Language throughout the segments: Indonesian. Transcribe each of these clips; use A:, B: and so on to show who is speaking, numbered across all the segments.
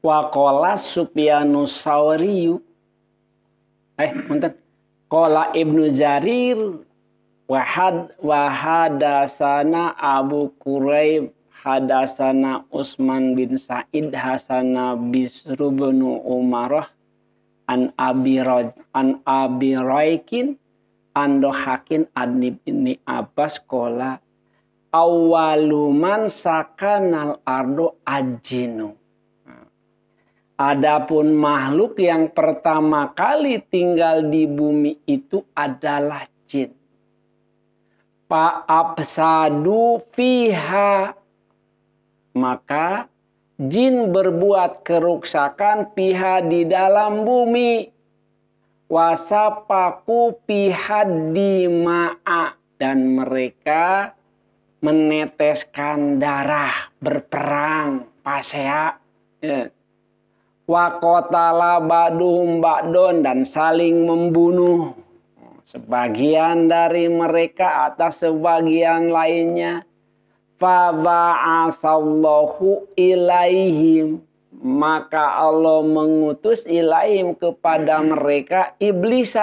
A: Wa qala Sufyanus Tsauri qala Ibnu Jarir wa hadasana Abu Quraib hadasana Utsman bin Sa'id hasana Bisr bin Umarah an Abi Raikin an Dohakin an Ibni Abbas qala awaluman sakanal ardo ajinu. Adapun makhluk yang pertama kali tinggal di bumi itu adalah jin. Fa'absadu fiha, maka jin berbuat kerusakan fiha di dalam bumi. Wasapaku fiha dima'a, dan mereka meneteskan darah, berperang, pasea. Wa qatala ba'duhum ba'don, dan saling membunuh sebagian dari mereka atas sebagian lainnya. Fa ba'asallahu ilaihim, maka Allah mengutus ilaihim kepada mereka iblis.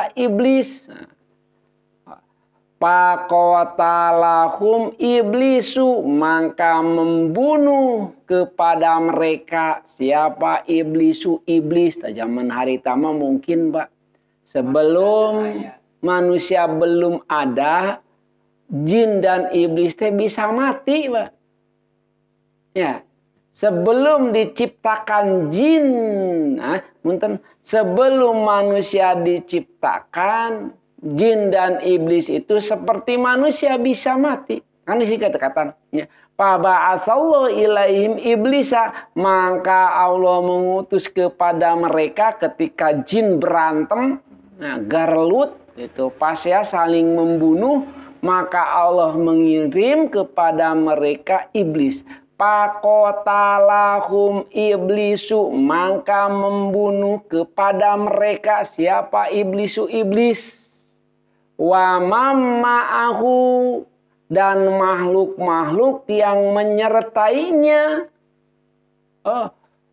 A: Faqatalahum iblisu, maka membunuh kepada mereka siapa iblisu, iblis. Zaman hari tama mungkin Pak, sebelum manusia belum ada, jin dan iblis teh bisa mati Pak. Ya, sebelum diciptakan jin, sebelum manusia diciptakan, jin dan iblis itu seperti manusia bisa mati. Kan di sini kata-katanya, fa ba'asallahu ilaihim iblisa, maka Allah mengutus kepada mereka ketika jin berantem, garlut itu pas ya saling membunuh, maka Allah mengirim kepada mereka iblis. Faqatalahum iblisu, maka membunuh kepada mereka siapa iblisu, iblis. Wa mamma'ahu, dan makhluk-makhluk yang menyertainya.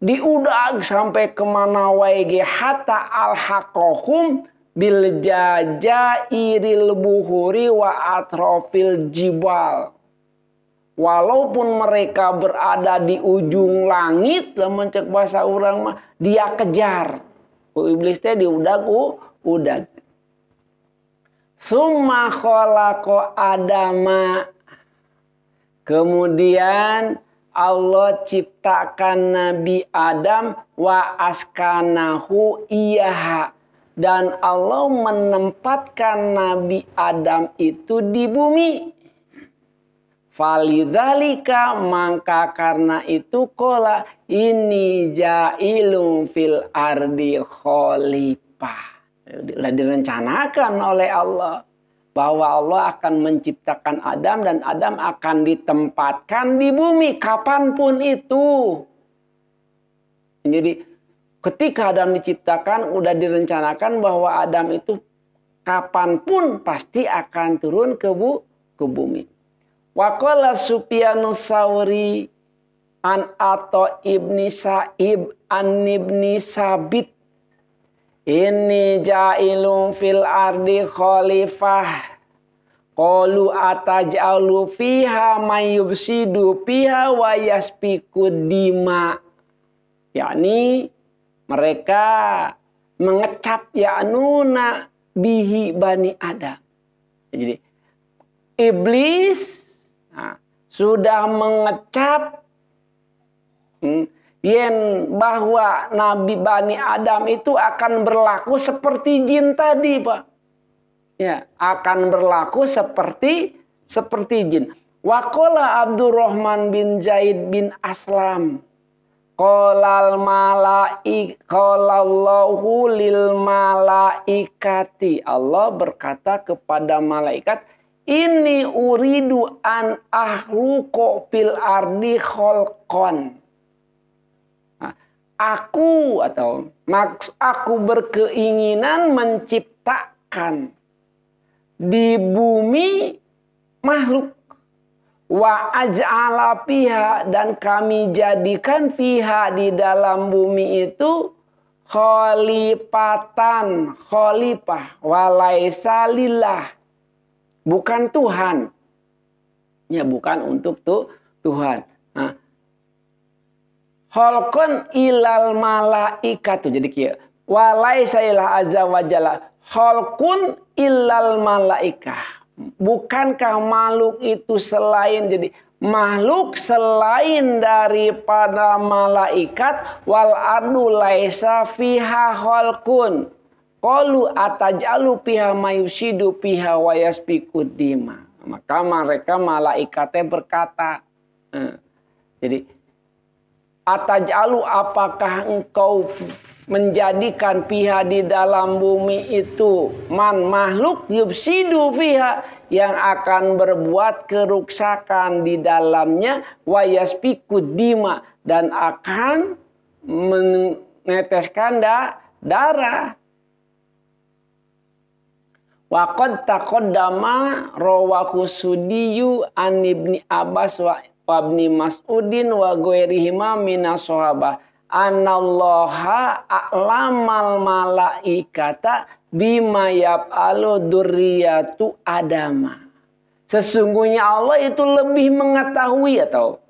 A: Diudag sampai kemana wae hatta alhaqahum bil jajairil buhuri wa atrofil jibal. Walaupun mereka berada di ujung langit, mencek bahasa orang mah, dia kejar. Iblis teh diudag udag. Summa khalaqa Adama, kemudian Allah ciptakan Nabi Adam, wa askanahu iyaha, dan Allah menempatkan Nabi Adam itu di bumi. Falidzalika, maka karena itu qala ini ja'ilun fil ardi khalifah. Sudah direncanakan oleh Allah bahwa Allah akan menciptakan Adam dan Adam akan ditempatkan di bumi kapanpun itu. Jadi ketika Adam diciptakan udah direncanakan bahwa Adam itu kapanpun pasti akan turun ke bumi. Wa qala Sufyanus Tsauri an Atha ibni Sa'ib an ibni Sabit inni ja'ilun fil ardi khalifah qalu ataj'alu fiha may yufsidu fiha wa yasfiku dima, yakni mereka mengecap ya'nuna bihi bani Adam. Jadi iblis sudah mengecap bahwa Nabi Bani Adam itu akan berlaku seperti jin tadi Pak. Ya, akan berlaku seperti jin. Wa qala Abdurrahman bin Zaid bin Aslam qalal qalallahu lil malaikati, Allah berkata kepada malaikat, ini uridu an ahluqa fil ardi khalqan. Aku berkeinginan menciptakan di bumi makhluk. Wa aj'ala fiha, dan kami jadikan fiha di dalam bumi itu khalifatan, khalifah, walaisa lillah, bukan Tuhan. Ya, bukan untuk Tuhan. Nah, khalqan ilal malaikatu, jadi kieu. Walaisa illah azza wa jalla khalqun illal malaikah. Bukankah makhluk itu selain, jadi makhluk selain daripada malaikat, wal ardu laisa fiha khalqun qalu atajalu fiha mayusidu fiha wa yasfikud dima. Maka mereka malaikatnya berkata, jadi atajalu, apakah engkau menjadikan fiha di dalam bumi itu makhluk yufsidu fiha, yang akan berbuat kerusakan di dalamnya, wa yasfikud dima, dan akan meneteskan darah. Wa qad taqaddama rawahu Sudiyu an Ibni Abbas wa Ibni Mas'udin wa ghairihima minas sahabah anallaha a'lamal malaikata bima yaf'alu dzurriyyatu adama. Sesungguhnya Allah itu lebih mengetahui atau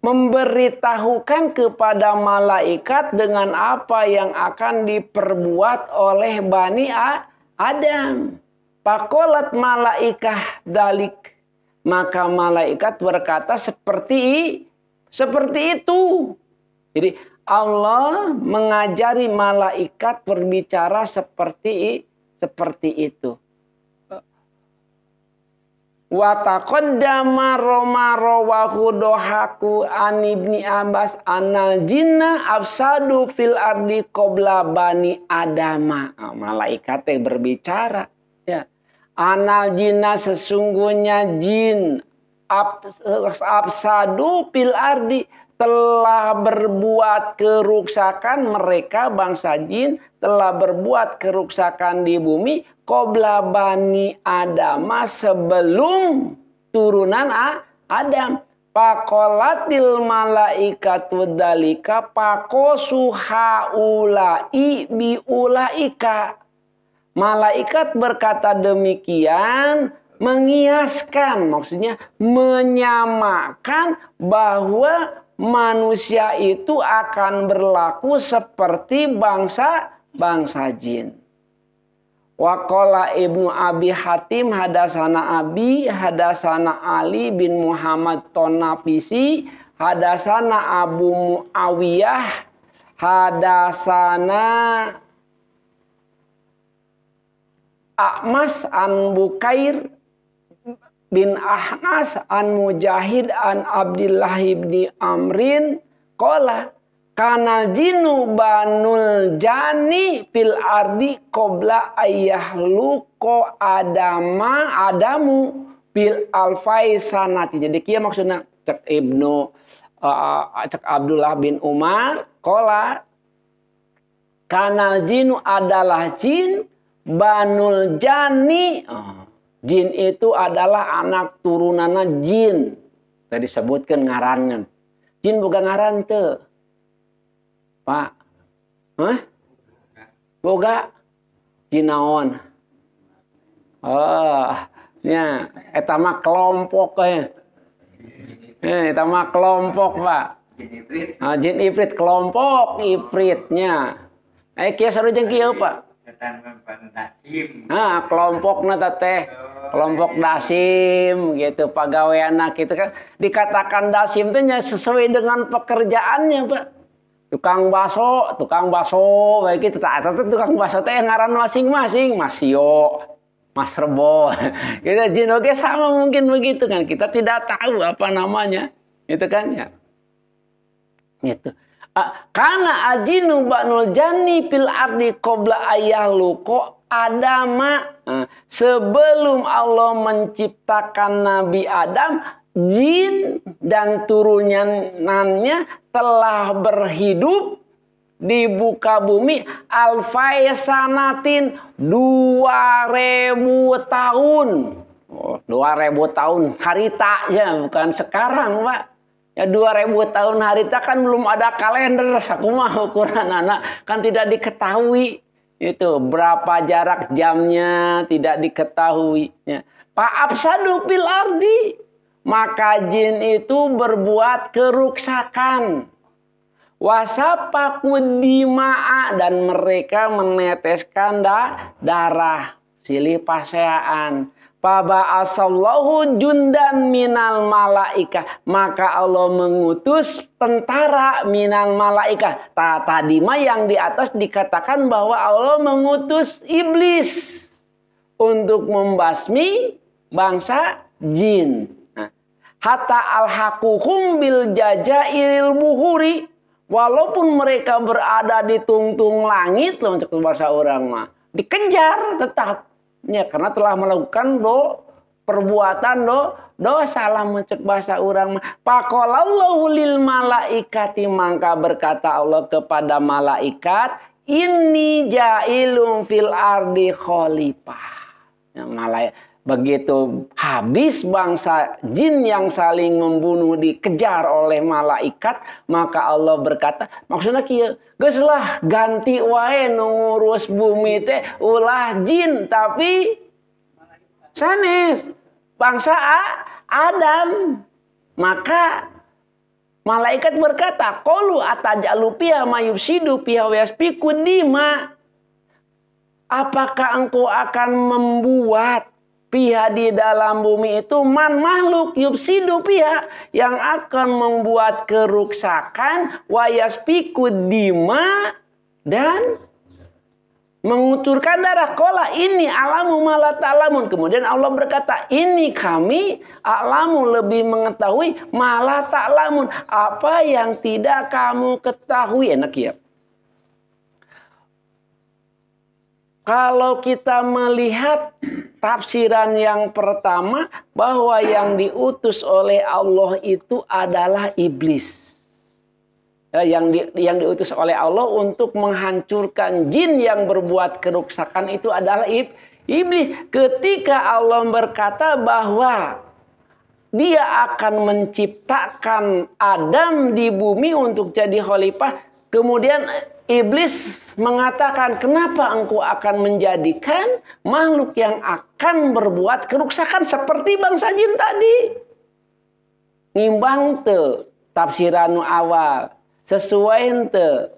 A: memberitahukan kepada malaikat dengan apa yang akan diperbuat oleh Bani Adam. Pakolat malaikah dalik, maka malaikat berkata seperti itu. Jadi Allah mengajari malaikat berbicara seperti itu. Wa taqaddama roma rawahu dohaku an Ibni Abbas anal jinna afsadu fil ardi qabla bani adama. Malaikatnya berbicara, ya. Anal jinna, sesungguhnya jin, afsadu fil ardi, telah berbuat kerusakan, mereka bangsa jin telah berbuat kerusakan di bumi qabla bani adama, sebelum turunan Adam. Faqalatil malaikatu dalika faqosuha ulai bi ulaika. Malaikat berkata demikian, mengiaskan, maksudnya menyamakan bahwa manusia itu akan berlaku seperti bangsa jin. Waqala Ibnu Abi Hatim hadasana Abi hadasana Ali bin Muhammad Tonafisi hadasana Abu Muawiyah hadasana A'mas an Bukair bin Ahnas an Mujahid an Abdullah ibni Amrin qala kana jinu banul jani fil ardi qabla ayyahluqa adamu bil alfai sanati. Jadi kieu maksudna cek Abdullah bin Umar qala kana jinu adalah jin banul jani. Jin itu adalah anak turunanna jin. Tadi disebutkan ngaranna. Jin bukan ngaran teu. Pak. Boga jin naon? Oh, nya eta mah kelompok we. Eta mah kelompok, Pak. Jin ifrit kelompok ifritnya. Kieu sarujeng kieu, Pak. Kelompokna teh kelompok dasim gitu, pagaweana gitu kan. Dikatakan dasim teh sesuai dengan pekerjaannya, Pak. Tukang baso kayak gitu. Tukang baso teh ngaran masing-masing, Mas Yo, Mas Rebo. Kita jin oge sama mungkin begitu kan. Kita tidak tahu apa namanya. Gitu kan ya. Gitu. Karena ajinu banul jani fil ardi qabla ayyahluqa adama. Sebelum Allah menciptakan Nabi Adam, jin dan turunannya telah berhidup di muka bumi alfai sanatin 2000 tahun. Oh, 2000 tahun harita ya, bukan sekarang, Pak. Ya 2000 tahun harita kan belum ada kalender, sakumaha ukuran anak kan tidak diketahui. Itu berapa jarak jamnya tidak diketahui. Ya. Pak Absadu fil ardi, maka jin itu berbuat keruksakan. Wasapakud dima'a, dan mereka meneteskan darah, silih paseaan. Faba'asallahu jundan minal malaika, maka Allah mengutus tentara minal malaika. Tadi mah yang di atas dikatakan bahwa Allah mengutus iblis untuk membasmi bangsa jin. Hatta alhaquhum bil jajairil buhuri, walaupun mereka berada di tungtung langit, loh untuk bahasa orang mah dikejar tetap. Ya, karena telah melakukan perbuatan dosa lah mencek bahasa orang. Faqalallahu lil malaikati, maka berkata Allah kepada malaikat, inni ja'ilum fil ardi khalifah. Ya, begitu habis bangsa jin yang saling membunuh dikejar oleh malaikat, maka Allah berkata, maksudnya kieu, geus lah ganti wae nu ngurus bumi teh ulah jin tapi sanes bangsa Adam. Maka malaikat berkata, qalu atajalu fiha mayufsidu fiha wa yasfiku dima, apakah engkau akan membuat pihak di dalam bumi itu makhluk yufsidu pihak yang akan membuat keruksakan, wayasfiku dima, dan menguturkan darah. Qala ini alamu mala ta'lamun. Kemudian Allah berkata, ini kami alamu lebih mengetahui mala ta'lamun, apa yang tidak kamu ketahui. Enak ya. Kalau kita melihat tafsiran yang pertama, bahwa yang diutus oleh Allah itu adalah iblis. Yang diutus oleh Allah untuk menghancurkan jin yang berbuat keruksakan itu adalah iblis. Ketika Allah berkata bahwa Dia akan menciptakan Adam di bumi untuk jadi khalifah, kemudian iblis mengatakan, kenapa engkau akan menjadikan makhluk yang akan berbuat keruksakan seperti bangsa jin tadi? Ngimbang te tafsiran awal, sesuai te.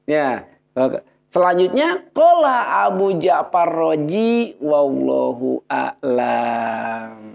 A: Ya, selanjutnya qala Abu Ja'far Raji wallahu a'lam.